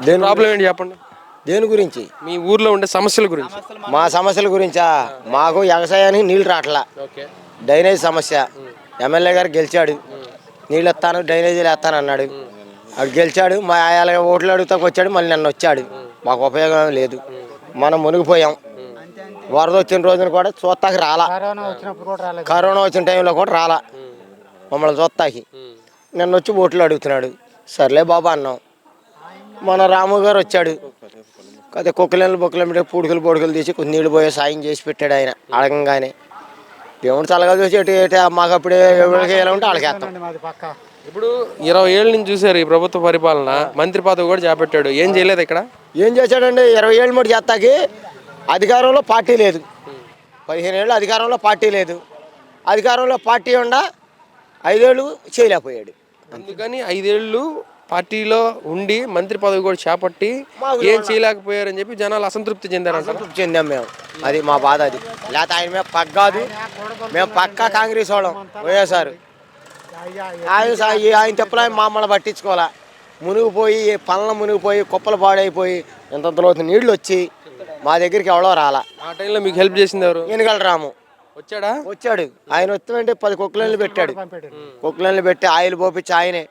దేని ప్రాబ్లం ఏంటి చెప్పండి. దేని గురించి? మీ ఊర్లో ఉండే సమస్యల గురించి. మా సమస్యల గురించా? మాకు వ్యవసాయానికి నీళ్లు రావట్లా, ఓకే. డ్రైనేజ్ సమస్య. ఎమ్మెల్యే గారు గెలిచాడు, నీళ్ళు ఎత్తాను డ్రైనేజీలు ఎత్తాను అన్నాడు. అడు గెలిచాడు, మా ఆయన ఓట్లు అడుగుతాకు వచ్చాడు, మళ్ళీ నన్ను వచ్చాడు. మాకు ఉపయోగం లేదు, మనం మునిగిపోయాం. వరద వచ్చిన రోజున కూడా చూస్తాకి రాలా, కరోనా వచ్చిన టైంలో కూడా రాలా మమ్మల్ని చూస్తాకి. నిన్న వచ్చి ఓట్లు అడుగుతున్నాడు. సర్లే బాబా అన్నాం. మన రాము గారు వచ్చాడు, అదే కుక్కలేళ్ళు బొక్కలు మీద పూడుకలు తీసి కొంచెం నీళ్ళు పోయే సాయం చేసి పెట్టాడు ఆయన అడగంగానే. దేవుడు చల్లగా చూసి ఎటు మాకు అప్పుడే ఎవరికి ఎలా ఉంటే వాళ్ళకి వేస్తాం. ఇప్పుడు 20 ఏళ్ళ నుంచి చూసారు ఈ ప్రభుత్వ పరిపాలన, మంత్రి పదవి కూడా చేపట్టాడు, ఏం చేయలేదు ఇక్కడ. ఏం చేశాడండి? 20 ఏళ్ళు మటు చేస్తాకి అధికారంలో పార్టీ లేదు. 15 ఏళ్ళు అధికారంలో పార్టీ లేదు. అధికారంలో పార్టీ ఉండ 5 ఏళ్ళు చేయలేకపోయాడు. అందుకని 5 ఏళ్ళు పార్టీలో ఉండి మంత్రి పదవి కూడా చేపట్టి ఏం చేయలేకపోయారని చెప్పి జనాలు అసంతృప్తి చెందారు. అసంతృప్తి చెందాం మేము, అది మా బాధ. అది లేకపోతే ఆయన మేము పగ్గాదు, మేము పక్కా కాంగ్రెస్ వాళ్ళం. వైఎస్ఆర్ ఆయన చెప్పులు మమ్మల్ని పట్టించుకోవాలా. మునిగిపోయి పనులు మునిగిపోయి కుప్పలు పాడైపోయి ఇంతలో నీళ్లు వచ్చి మా దగ్గరికి ఎవడో రాలా. ఆ టైంలో మీకు హెల్ప్ చేసింది ఎవరు? ఎన్నికల రాము వచ్చాడు. ఆయన వస్తుంటే 10 కుక్కలన్నీ పెట్టాడు. కుక్కలన్నీ పెట్టి ఆయిల్ పోపించి ఆయనే.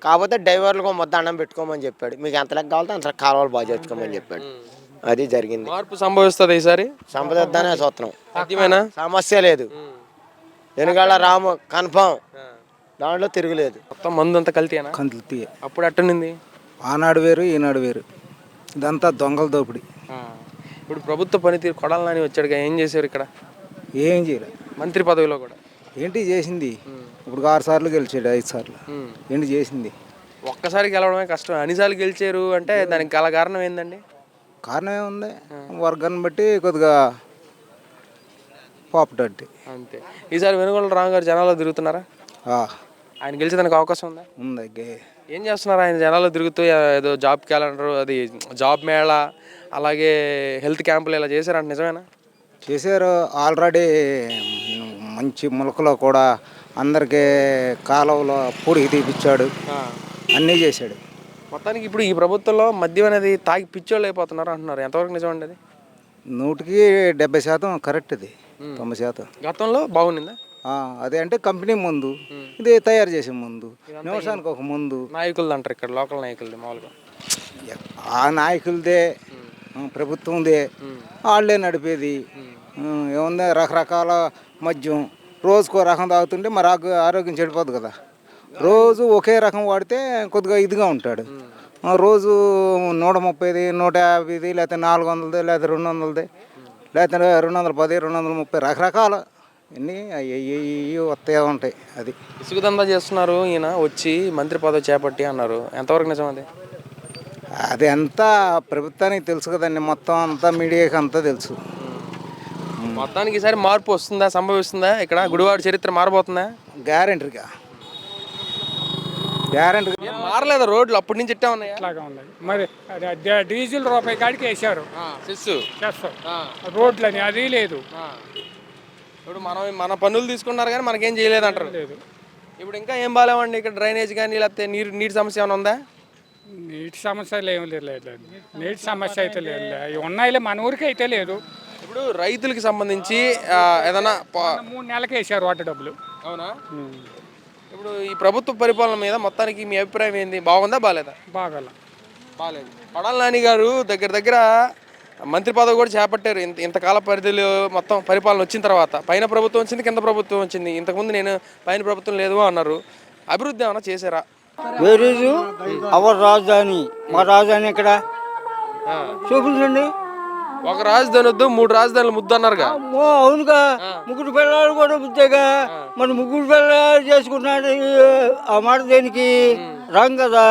కాకపోతే డ్రైవర్లకు మొత్తం అన్నం పెట్టుకోమని చెప్పాడు. మీకు ఎంత లెక్క కావాలంటే అంత కాలువలు బాగా చేసుకోమని చెప్పాడు. అది జరిగింది. మార్పు సంభవిస్తుంది ఈసారి. సంపదనే చూస్తున్నాం, సాధ్యమేనా? సమస్య లేదు. ఎన్నికల రాము కన్ఫామ్, దాంట్లో తిరుగులేదు. మొత్తం మందు అంతా కల్తీయేనా? కల్తీ. అప్పుడు అట్టనింది. ఆనాడు వేరు ఈనాడు వేరు, ఇదంతా దొంగల దోపిడి. ఇప్పుడు ప్రభుత్వ పనితీరు కొడాలని వచ్చాడుగా, ఏం చేశారు ఇక్కడ? ఏం చేయలేదు. మంత్రి పదవిలో కూడా ఏంటి చేసింది? ఇప్పుడు 6 సార్లు గెలిచాడు, 5 సార్లు. ఏంటి చేసింది? ఒక్కసారి గెలవడమే కష్టం, అన్నిసార్లు గెలిచారు అంటే దానికి గల కారణం ఏందండి? కారణం ఏముంది? వర్గాన్ని బట్టి కొద్దిగా పాపులారిటీ అంతే. ఈసారి వెనుగొండ రామ్ గారు జనాల్లో తిరుగుతున్నారా? ఆయన గెలిచేదానికి అవకాశం ఉందా? ఉంది. ఏం చేస్తున్నారు ఆయన జనాల్లో తిరుగుతూ? ఏదో జాబ్ క్యాలెండర్, అది జాబ్ మేళా, అలాగే హెల్త్ క్యాంపులు ఇలా చేశారంట, నిజమేనా? చేశారు. ఆల్రెడీ మంచి ములకలో కూడా అందరికీ కాలువలో పూడికి తీపిచ్చాడు, అన్నీ చేశాడు. మొత్తానికి ఇప్పుడు ఈ ప్రభుత్వంలో మద్యం అనేది తాగి పిచ్చోళ్ళు అయిపోతున్నారు అంటున్నారు, ఎంతవరకు నిజమండి అది? 100% కరెక్ట్. అది 90%. గతంలో బాగుండిందా? అదే అంటే కంపెనీ ముందు, ఇది తయారు చేసే ముందు, నిమిషానికి ఒక ముందు. నాయకులది అంటారు ఇక్కడ, లోకల్ నాయకులది. మామూలుగా ఆ నాయకులదే, ప్రభుత్వందే, వాళ్ళే నడిపేది. ఏముంది? రకరకాల మద్యం రోజుకో రకం తాగుతుంటే మరి ఆరోగ్యం చెడిపోద్ది కదా. రోజు ఒకే రకం వాడితే కొద్దిగా ఇదిగా ఉంటాడు. రోజు 130, 150, లేకపోతే 400, లేకపోతే 200, లేకపోతే 210, 230 రకరకాల అన్నీ అవి వస్తాయి ఉంటాయి. అది ఇసుక దందా చేస్తున్నారు ఈయన వచ్చి మంత్రి పదవి చేపట్టి అన్నారు, ఎంతవరకు నిజం అది? అది అంతా ప్రభుత్వానికి తెలుసు కదండి, మొత్తం అంతా మీడియాకి అంతా తెలుసు. మొత్తానికి ఈసారి మార్పు వస్తుందా, సంభవిస్తుందా? ఇక్కడ గుడివాడ చరిత్ర మారబోతుందా? గ్యారెంటీగా మారలేదా? రోడ్లు అప్పటి నుంచి ఇట్టా ఉన్నాయి. మరి డీజిల్ రూపాయి కాడికి వేసారు రోడ్లని, అది లేదు. ఇప్పుడు మన పన్నులు తీసుకున్నారు కానీ మనకేం చేయలేదంటారు. ఇప్పుడు ఇంకా ఏం బాగాలేవండి ఇక్కడ? డ్రైనేజ్ కానీ లేకపోతే నీటి సమస్య ఏమైనా ఉందా? నీటి సమస్యలు ఏమి లేదు. నీటి సమస్య అయితే లేదు, ఉన్నాయిలే, మన ఊరికి అయితే లేదు. ఇప్పుడు రైతులకి సంబంధించి ఏదైనా 3 నెలలకు వేసారు వాటి డబ్బులు. అవునా? ఇప్పుడు ఈ ప్రభుత్వ పరిపాలన మీద మొత్తానికి మీ అభిప్రాయం ఏంది? బాగుందా, బాగాలేదా? బాగాలేదు. కొడాలి నాని గారు దగ్గర మంత్రి పదవి కూడా చేపట్టారు. ఇంతకాల పరిధిలో మొత్తం పరిపాలన వచ్చిన తర్వాత పైన ప్రభుత్వం వచ్చింది, కింద ప్రభుత్వం వచ్చింది. ఇంతకుముందు నేను పైన ప్రభుత్వం లేదు అన్నారు. అభివృద్ధి ఏమైనా చేశారా? అవర్ రాజధాని, మా రాజధాని ఇక్కడ చూపించండి. ఒక రాజధాని వద్దు, 3 రాజధానులు ముద్దు అన్నారుగా. అవునుగా, 3 పిల్లలు కూడా ముద్దేగా. మరి 3 పిల్లలు చేసుకున్నాడు, ఆ మాట దేనికి? రాంగ్ కదా.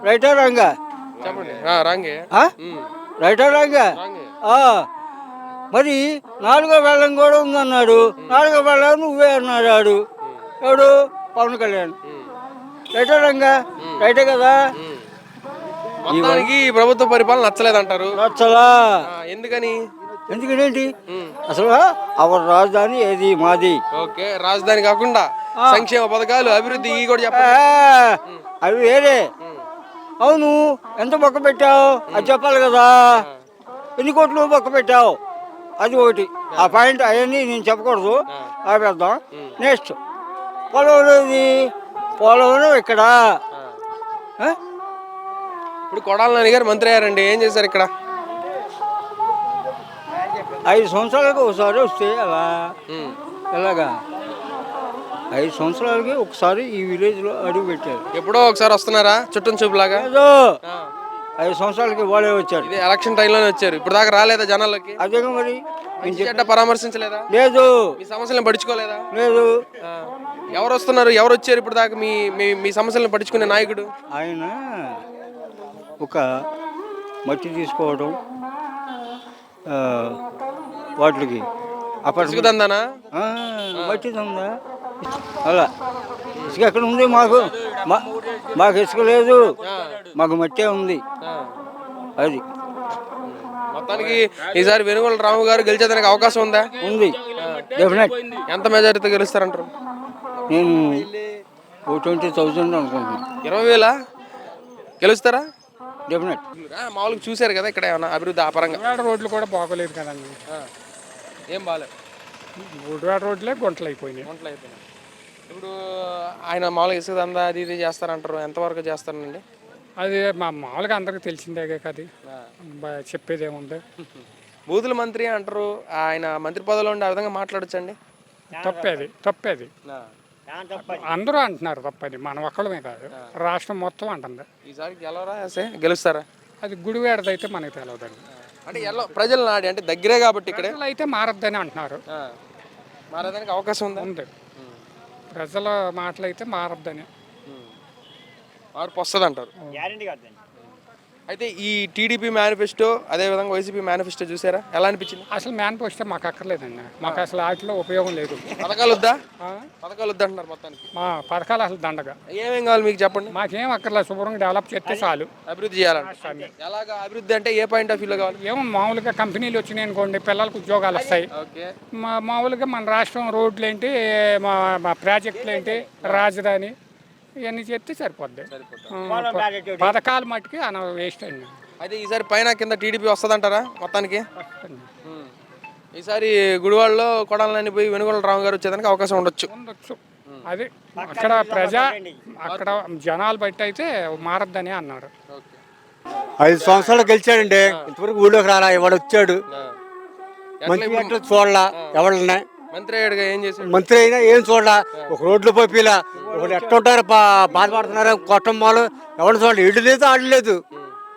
రైటా రాంగా? చెప్పండి. రాంగే. రైటా రాంగా? మరి 4వ వెళ్ళం కూడా ఉందన్నాడు. 4వ వెళ్ళం నువ్వే అన్నాడు ఎవడు? పవన్ కళ్యాణ్. రైటా రాంగా? రైటే కదా. మొత్తానికి ప్రభుత్వ పరిపాలన నచ్చలేదంటారు. నచ్చలా. ఎందుకని? అసలు అవర్ రాజధాని ఏది? మాది. ఓకే, రాజధాని కాకుండా సంక్షేమ పథకాలు, అభివృద్ధి కూడా చెప్పండి. అవి వేరే. అవును ఎంత బొక్క పెట్టావు అది చెప్పాలి కదా. ఎన్ని కోట్లు బొక్క పెట్టావు అది ఒకటి. ఆ పాయింట్ అవన్నీ నేను చెప్పకూడదు, ఆపేద్దాం. నెక్స్ట్ పోలవరం ఇక్కడ ఇప్పుడు కొడాల నాని గారు మంత్రి అయ్యారండి, ఏం చేశారు ఇక్కడ? 5 సంవత్సరాలకు ఒకసారి వస్తే అలా ఎలాగా 5 సంవత్సరాలకి ఒకసారి ఈ విలేజ్లో అడుగు పెట్టారు. ఎప్పుడో ఒకసారి వస్తున్నారా చుట్టం చూపులాగా? ఏదో 5 సంవత్సరాలకి వాళ్ళే వచ్చారు. ఇది ఎలక్షన్ టైంలోనే వచ్చారు, ఇప్పుడు దాకా రాలేదా జనాలకి? అదేగా మరి. చెడ్డ పరామర్శించలేదా? లేదు మీ సమస్యలను పట్టించుకోలేదా? లేదు. ఎవరు వస్తున్నారు, ఎవరు వచ్చారు ఇప్పుడు దాకా మీ మీ సమస్యలను పట్టించుకునే నాయకుడు? ఆయన ఒక మట్టి తీసుకోవడం వాటికి ఇసుకుదందానా? మట్టి ఉందా అలా. ఇసుక ఎక్కడ ఉంది? మాకు ఇసుక లేదు, మాకు మట్టే ఉంది. అది మొత్తానికి ఈసారి వెనుగొండ రాము గారు గెలిచేదానికి అవకాశం ఉందా? ఉంది, డెఫినెట్. ఎంత మెజారిటీతో గెలుస్తారంటారు? నేను 20,000 అనుకుంటున్నాను. 20,000 గెలుస్తారా? డెఫినెట్. మామూలుగా చూశారు కదా ఇక్కడ ఏమన్నా అభివృద్ధి ఆపరంగా? రోడ్లు కూడా బాగోలేదు కదండి. ఏం బాగాలేదు, గుడివాడ రోడ్లే గుంటలు అయిపోయినాయి. ఇప్పుడు ఆయన మామూలుగా ఇసుక దందా అది ఇది చేస్తారంటారు, ఎంతవరకు చేస్తారండి? అది మామూలుగా అందరికి తెలిసిందే కదా, చెప్పేది ఏముంది. బూతుల మంత్రి అంటారు, ఆయన మంత్రి పదవిలో ఉండి ఆ విధంగా మాట్లాడొచ్చండి? తప్పేది అందరూ అంటున్నారు, తప్పది. మనం ఒక్కడమే కాదు, రాష్ట్రం మొత్తం అంటుంది. ఈసారి గెలుస్తారా? అది గుడివాడదైతే మనకి తెలియదండి. అంటే ప్రజలు నాడి అంటే దగ్గరే కాబట్టి ఇక్కడ అయితే మారద్దని అంటున్నారు. మారేదానికి అవకాశం ఉంది. ప్రజల మాటలు అయితే మారద్దని, మార్పు వస్తుంది అంటారు. అయితే ఈ టీడీపీ మేనిఫెస్టో అదేవిధంగా వైసీపీ మేనిఫెస్టో చూసారా, ఎలా అనిపించింది? అసలు మేనిఫెస్టో మాకు అక్కర్లేదండి, మాకు అసలు వాటిలో ఉపయోగం లేదు. పథకాలు వద్దా అంటున్నారు మొత్తానికి? మా పథకాలు అసలు దండగా. ఏమేం కావాలి మీకు చెప్పండి. మాకేం అక్కర్లేదు, శుభ్రంగా డెవలప్ చేస్తే చాలు. అభివృద్ధి చేయాలంటే ఎలాగా అభివృద్ధి అంటే ఏ పాయింట్ ఆఫ్ వ్యూలో కావాలి? ఏమో మామూలుగా కంపెనీలు వచ్చినాయి అనుకోండి, పిల్లలకు ఉద్యోగాలు వస్తాయి. మామూలుగా మన రాష్ట్రం రోడ్లు ఏంటి, మా ప్రాజెక్టులు ఏంటి, రాజధాని ఇవన్నీ చేస్తే సరిపోద్ది. పథకాలు మట్టుకి వేస్ట్ అండి. అయితే ఈసారి పైన కింద టీడీపీ వస్తుందంటారా మొత్తానికి? ఈసారి గుడివాడలో కొడాల నాని పోయి వెనుగొండ రాము గారు వచ్చేదానికి అవకాశం ఉండొచ్చు. అది అక్కడ అక్కడ జనాలు బట్టి అయితే మారద్దని అన్నారు. 5 సంవత్సరాలు గెలిచాడండి, ఇంతవరకు ఊళ్ళోకి రాలా. ఎవడు వచ్చాడు మంచి చూడలా, ఎవడన్నా మంత్రి అయ్యాడుగా, ఏం చేశాడు? మంత్రి అయినా ఏం చూడలా. ఒక రోడ్లు పోయిలా, ఒకటి ఎట్టుంటారు బాధపడుతున్నారు, కొట్టమ్మాలు ఎవరు చూడాలి. ఇళ్ళు లేదు, ఆడు లేదు.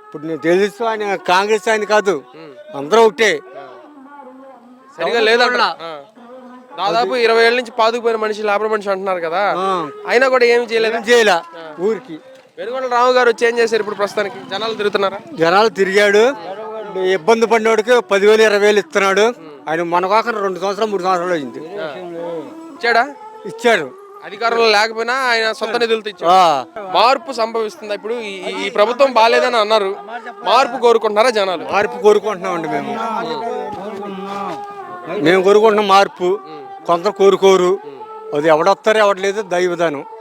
ఇప్పుడు నేను తెలుసు ఆయన కాంగ్రెస్ ఆయన కాదు, అందరూ ఒకటే. సరిగా లేదన్నా దాదాపు 20 ఏళ్ళ నుంచి పాదుకుపోయిన మనిషి, లేబర్ మనిషి అంటున్నారు కదా, అయినా కూడా ఏమి చేయలే ఊరికి. వెనుగొండ రాము గారు వచ్చి ఏం చేశారు? ఇప్పుడు ప్రస్తుతానికి జనాలు తిరుగుతున్నారా? జనాలు తిరిగాడు, ఇబ్బంది పడినోడికి 10,000 20,000 ఇస్తున్నాడు. ఆయన మనకాక 2 సంవత్సరాలు 3 సంవత్సరాలు అయింది. ఇచ్చాడు. అధికారంలో లేకపోయినా ఆయన సొంత నిధులతో ఇచ్చాడు. మార్పు సంభవిస్తుంది. ఇప్పుడు ఈ ప్రభుత్వం బాగాలేదని అన్నారు, మార్పు కోరుకుంటున్నారా జనాలు? మార్పు కోరుకుంటున్నామండి మేము కోరుకుంటున్నాం మార్పు. కొందరు కోరుకోరు, అది ఎవడొస్తారో ఎవడలేదు దైవదానం.